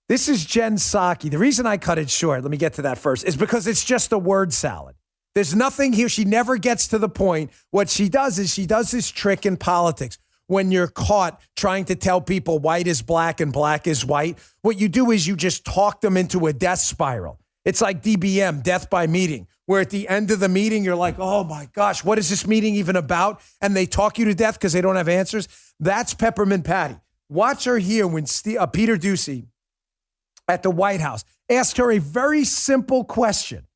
This is Jen Psaki. The reason I cut it short, let me get to that first, is because it's just a word salad. There's nothing here. She never gets to the point. What she does is she does this trick in politics. When you're caught trying to tell people white is black and black is white, what you do is you just talk them into a death spiral. It's like DBM, death by meeting, where at the end of the meeting, you're like, oh my gosh, what is this meeting even about? And they talk you to death because they don't have answers. That's Peppermint Patty. Watch her here when Peter Doocy at the White House asked her a very simple question.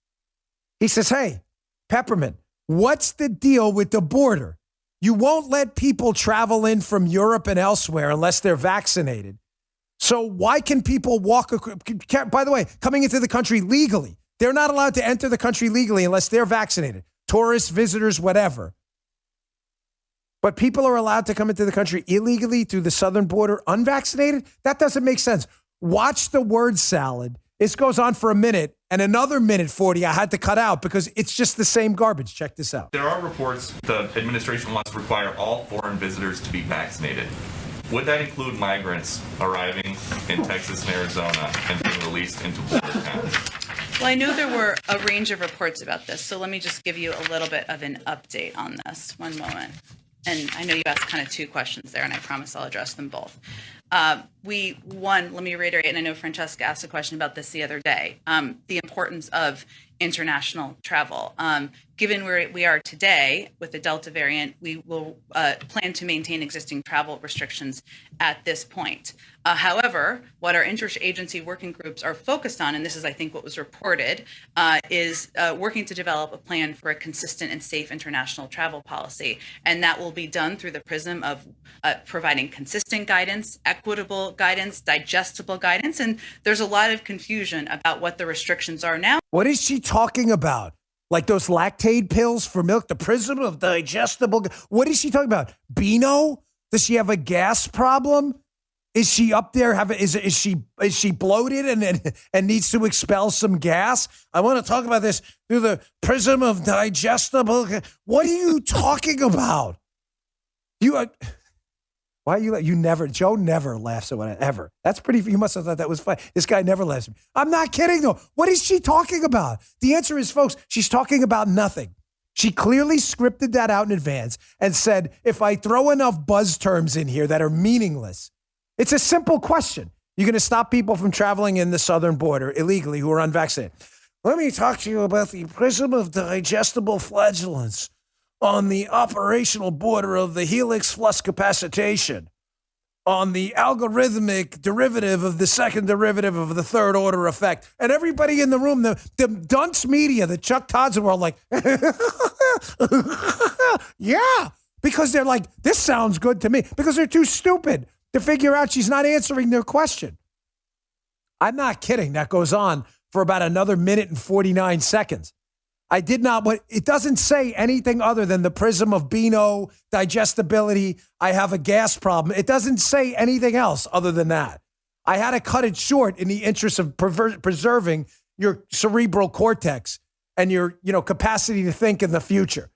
He says, hey, Peppermint, what's the deal with the border? You won't let people travel in from Europe and elsewhere unless they're vaccinated. So why can people walk, by the way, coming into the country legally? They're not allowed to enter the country legally unless they're vaccinated. Tourists, visitors, whatever. But people are allowed to come into the country illegally through the southern border unvaccinated? That doesn't make sense. Watch the word salad. This goes on for a minute, and another minute 40 I had to cut out because it's just the same garbage. Check this out. There are reports the administration wants to require all foreign visitors to be vaccinated. Would that include migrants arriving in Texas and Arizona and being released into border towns? Well, I know there were a range of reports about this, so let me just give you a little bit of an update on this. One moment. And I know you asked kind of two questions there, and I promise I'll address them both. Let me reiterate, and I know Francesca asked a question about this the other day, the importance of international travel. Given where we are today with the Delta variant, we will plan to maintain existing travel restrictions at this point. However, what our interagency working groups are focused on, and this is, I think, what was reported, is working to develop a plan for a consistent and safe international travel policy. And that will be done through the prism of providing consistent guidance, equitable guidance, digestible guidance. And there's a lot of confusion about what the restrictions are now. What is she talking about? Like those lactate pills for milk, the prism of digestible. What is she talking about? Beano? Does she have a gas problem? Is she up there? Is she bloated and needs to expel some gas? I want to talk about this through the prism of digestible. What are you talking about? Why are you never? Joe never laughs at what ever. That's pretty. You must have thought that was funny. This guy never laughs at me. I'm not kidding though. What is she talking about? The answer is, folks, she's talking about nothing. She clearly scripted that out in advance and said, if I throw enough buzz terms in here that are meaningless. It's a simple question. You're going to stop people from traveling in the southern border illegally who are unvaccinated. Let me talk to you about the prism of digestible flagellants on the operational border of the helix flux capacitation, on the algorithmic derivative of the second derivative of the third order effect. And everybody in the room, the dunce media, the Chuck Todds were all like, yeah, because they're like, this sounds good to me, because they're too stupid to figure out she's not answering their question. I'm not kidding. That goes on for about another minute and 49 seconds. It doesn't say anything other than the prism of Beano, digestibility, I have a gas problem. It doesn't say anything else other than that. I had to cut it short in the interest of preserving your cerebral cortex and your capacity to think in the future.